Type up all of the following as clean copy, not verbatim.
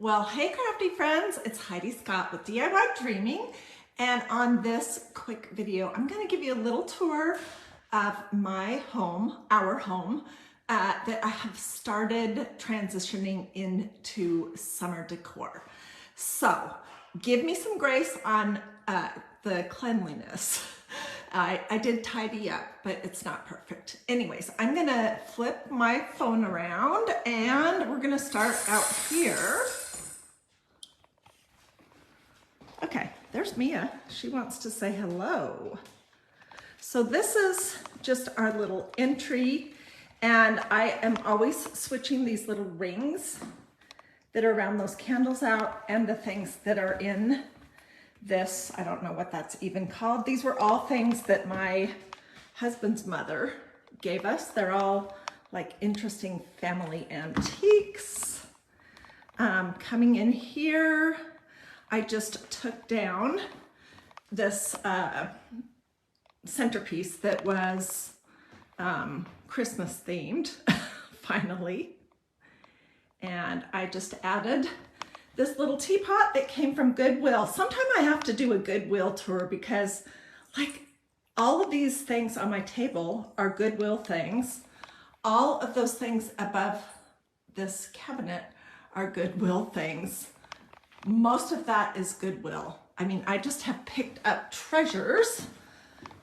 Well, hey crafty friends, it's Heidi Scott with DIY Dreaming, and on this quick video, I'm going to give you a little tour of my home, our home, that I have started transitioning into summer decor. So give me some grace on the cleanliness. I did tidy up, but it's not perfect. Anyways, I'm gonna flip my phone around and we're gonna start out here. Okay, there's Mia. She wants to say hello. So this is just our little entry, and I am always switching these little rings that are around those candles out and the things that are in this. I don't know what that's even called. These were all things that my husband's mother gave us. They're all like interesting family antiques. Coming in here, I just took down this centerpiece that was Christmas themed, finally. And I just added this little teapot that came from Goodwill. Sometime I have to do a Goodwill tour because like all of these things on my table are Goodwill things. All of those things above this cabinet are Goodwill things. Most of that is Goodwill. I mean, I just have picked up treasures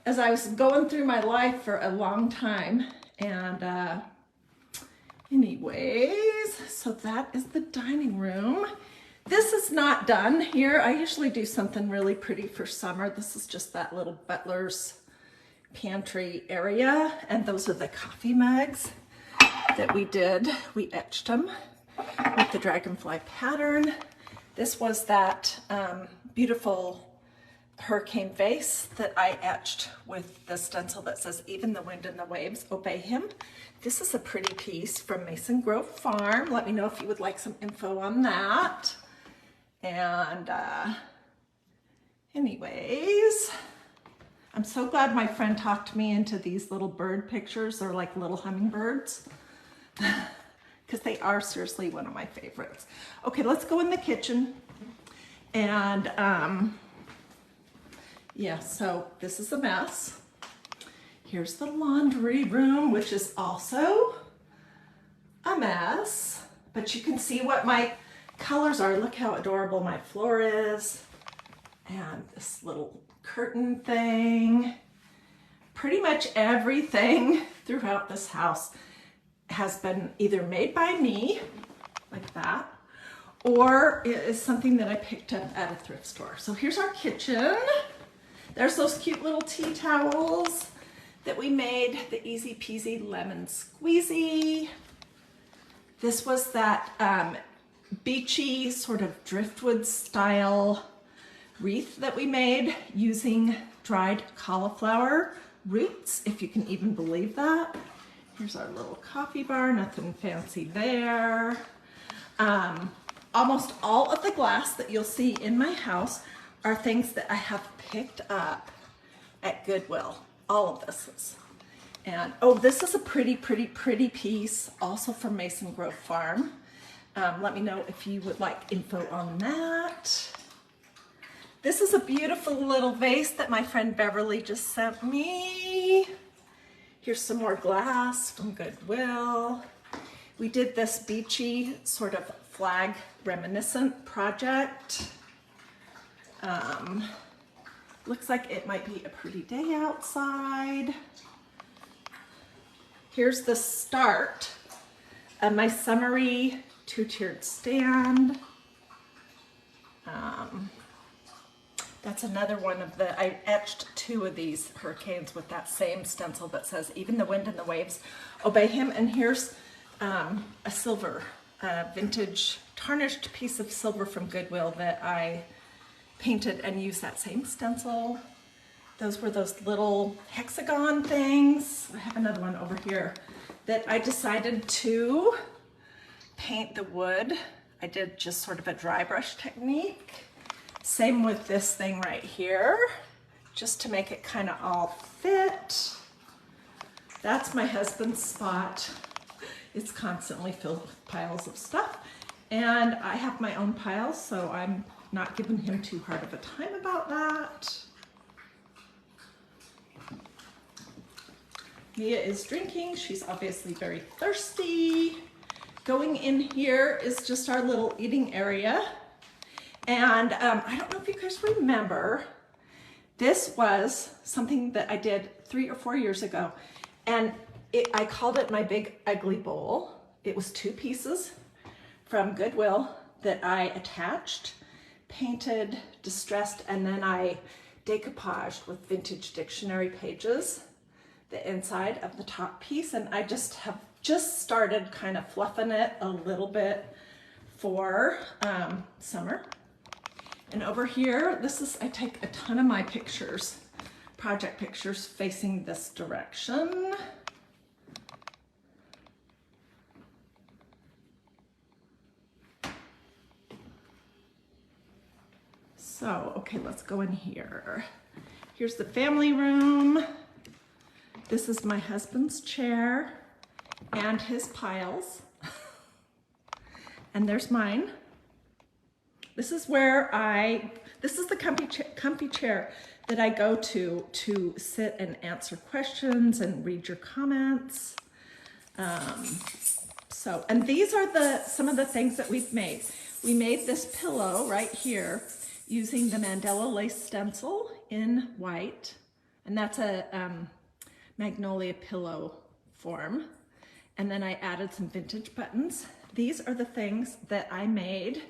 as I was going through my life for a long time. And anyways, so that is the dining room. This is not done here. I usually do something really pretty for summer. This is just that little butler's pantry area. And those are the coffee mugs that we did. We etched them with the dragonfly pattern. This was that beautiful hurricane vase that I etched with the stencil that says, "Even the wind and the waves obey him." This is a pretty piece from Mason Grove Farm. Let me know if you would like some info on that. And anyways, I'm so glad my friend talked me into these little bird pictures. They're like little hummingbirds because they are seriously one of my favorites. Okay, let's go in the kitchen. And yeah, so this is a mess. Here's the laundry room, which is also a mess, but you can see what my colors are. Look how adorable my floor is. And this little curtain thing. Pretty much everything throughout this house has been either made by me, like that, or it is something that I picked up at a thrift store. So here's our kitchen. There's those cute little tea towels that we made, the easy peasy lemon squeezy. This was that beachy sort of driftwood style wreath that we made using dried cauliflower roots, if you can even believe that. Here's our little coffee bar, nothing fancy there. Almost all of the glass that you'll see in my house are things that I have picked up at Goodwill. All of this is. And oh, this is a pretty piece, also from Mason Grove Farm. Let me know if you would like info on that. This is a beautiful little vase that my friend Beverly just sent me. Here's some more glass from Goodwill. We did this beachy sort of flag reminiscent project. Looks like it might be a pretty day outside. Here's the start of my summery two-tiered stand. That's another one of the, I etched two of these hurricanes with that same stencil that says, "Even the wind and the waves obey him." And here's a silver, vintage tarnished piece of silver from Goodwill that I painted and used that same stencil. Those were those little hexagon things. I have another one over here that I decided to paint the wood. I did just sort of a dry brush technique. Same with this thing right here, just to make it kind of all fit. That's my husband's spot. It's constantly filled with piles of stuff. And I have my own piles, so I'm not giving him too hard of a time about that. Mia is drinking. She's obviously very thirsty. Going in here is just our little eating area. And I don't know if you guys remember, this was something that I did 3 or 4 years ago. And I called it my big ugly bowl. It was 2 pieces from Goodwill that I attached, painted, distressed, and then I decoupaged with vintage dictionary pages the inside of the top piece. And I have just started kind of fluffing it a little bit for summer. And over here, I take a ton of my pictures, project pictures, facing this direction. So, okay, let's go in here. Here's the family room. This is my husband's chair and his piles. And there's mine. This is where this is the comfy chair that I go to sit and answer questions and read your comments. And these are some of the things that we've made. We made this pillow right here using the Mandela lace stencil in white, and that's a Magnolia pillow form. And then I added some vintage buttons. These are the things that I made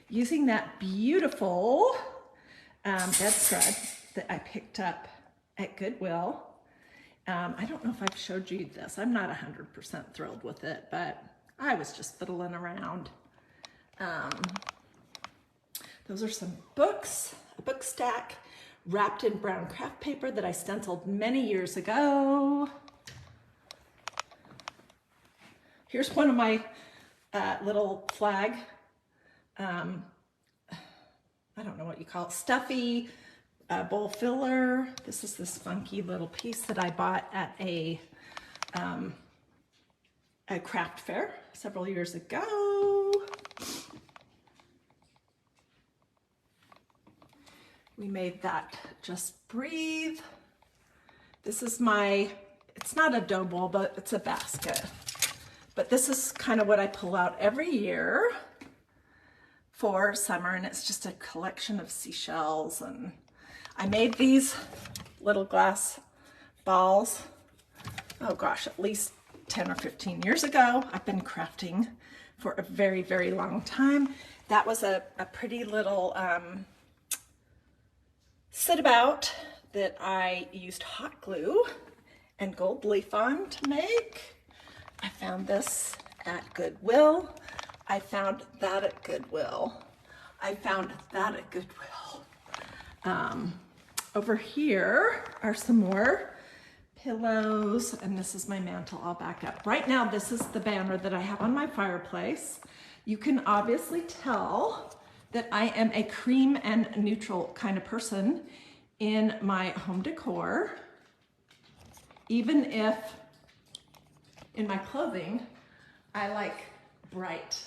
using that beautiful bedspread that I picked up at Goodwill. I don't know if I've showed you this. I'm not 100% thrilled with it, but I was just fiddling around. Those are some books, a book stack wrapped in brown craft paper that I stenciled many years ago. Here's one of my little flag, I don't know what you call it, stuffy bowl filler. This is this funky little piece that I bought at a craft fair several years ago. We made that Just Breathe. This is it's not a dough bowl, but it's a basket. But this is kind of what I pull out every year for summer, and it's just a collection of seashells. And I made these little glass balls, oh gosh, at least 10 or 15 years ago. I've been crafting for a very, very long time. That was a pretty little sit about that I used hot glue and gold leaf on to make. I found this at Goodwill. I found that at Goodwill. I found that at Goodwill. Over here are some more pillows, and this is my mantle all back up. Right now, this is the banner that I have on my fireplace. You can obviously tell that I am a cream and neutral kind of person in my home decor, even if in my clothing, I like bright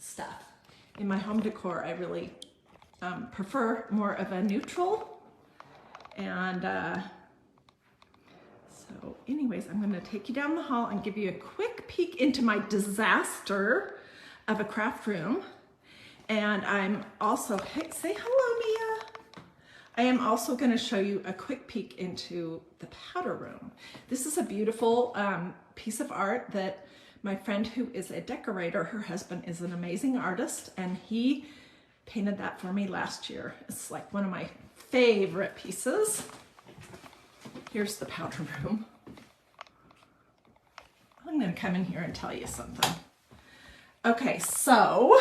stuff. In my home decor, I really prefer more of a neutral. And so anyways, I'm gonna take you down the hall and give you a quick peek into my disaster of a craft room. And I'm also, hey, say hello, Mia. I am also gonna show you a quick peek into the powder room. This is a beautiful piece of art that my friend who is a decorator, her husband is an amazing artist, and he painted that for me last year. It's like one of my favorite pieces. Here's the powder room. I'm gonna come in here and tell you something. Okay, so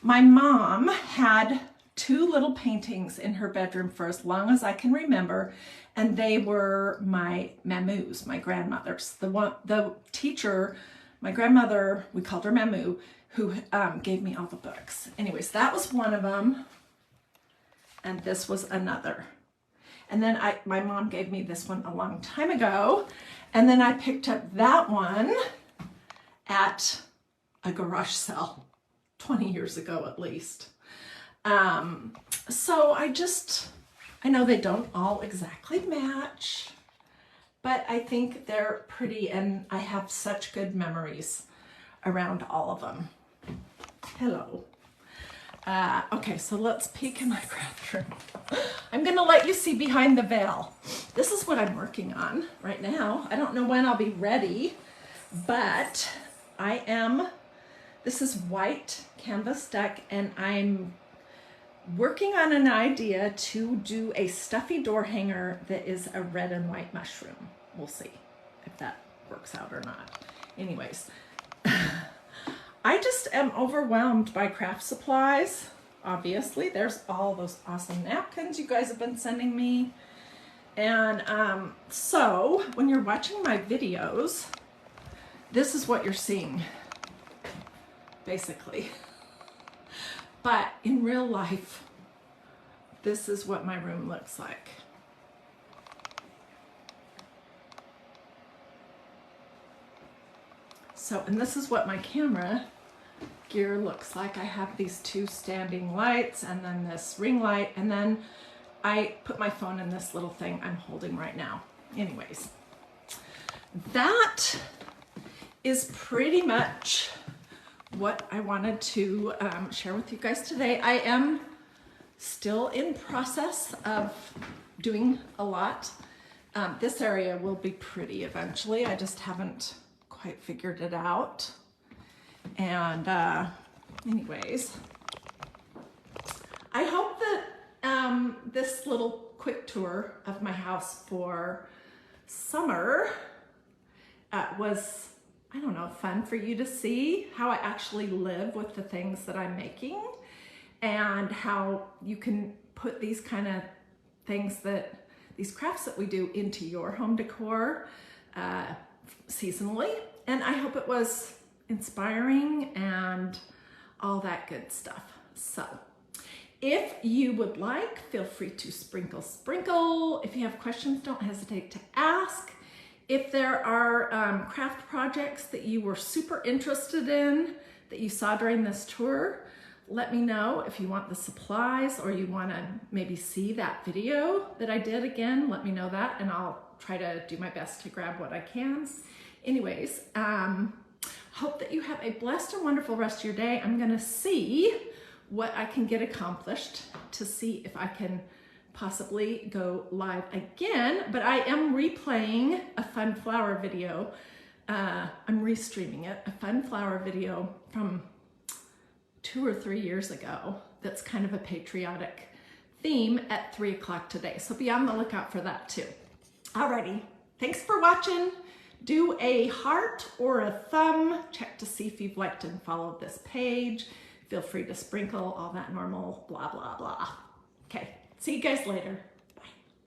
my mom had 2 little paintings in her bedroom for as long as I can remember, and they were my Mamus, my grandmother's. The teacher, my grandmother, we called her Mamu, who gave me all the books. Anyways, that was one of them, and this was another. And then my mom gave me this one a long time ago, and then I picked up that one at a garage sale 20 years ago at least. So I know they don't all exactly match, but I think they're pretty, and I have such good memories around all of them. Hello. Okay, so let's peek in my craft room. I'm gonna let you see behind the veil. This is what I'm working on right now. I don't know when I'll be ready, but this is white canvas deck, and I'm working on an idea to do a stuffy door hanger that is a red and white mushroom. We'll see if that works out or not. Anyways, I just am overwhelmed by craft supplies. Obviously, there's all those awesome napkins you guys have been sending me. And so when you're watching my videos, this is what you're seeing, basically. But in real life, this is what my room looks like. So, and this is what my camera gear looks like. I have these two standing lights and then this ring light, and then I put my phone in this little thing I'm holding right now. Anyways, that is pretty much what I wanted to share with you guys today. I am still in process of doing a lot. This area will be pretty eventually. I just haven't quite figured it out. And anyways, I hope that this little quick tour of my house for summer was, I don't know, fun for you to see how I actually live with the things that I'm making, and how you can put these kind of things, these crafts that we do, into your home decor seasonally. And I hope it was inspiring and all that good stuff. So if you would like, feel free to sprinkle. If you have questions, don't hesitate to ask. If there are craft projects that you were super interested in that you saw during this tour, let me know. If you want the supplies or you want to maybe see that video that I did again, let me know that, and I'll try to do my best to grab what I can. Anyways, hope that you have a blessed and wonderful rest of your day. I'm gonna see what I can get accomplished to see if I can possibly go live again, but I am replaying a fun flower video. I'm restreaming it, a fun flower video from 2 or 3 years ago that's kind of a patriotic theme at 3 o'clock today. So be on the lookout for that too. Alrighty, thanks for watching. Do a heart or a thumb. Check to see if you've liked and followed this page. Feel free to sprinkle, all that normal blah, blah, blah. Okay, see you guys later.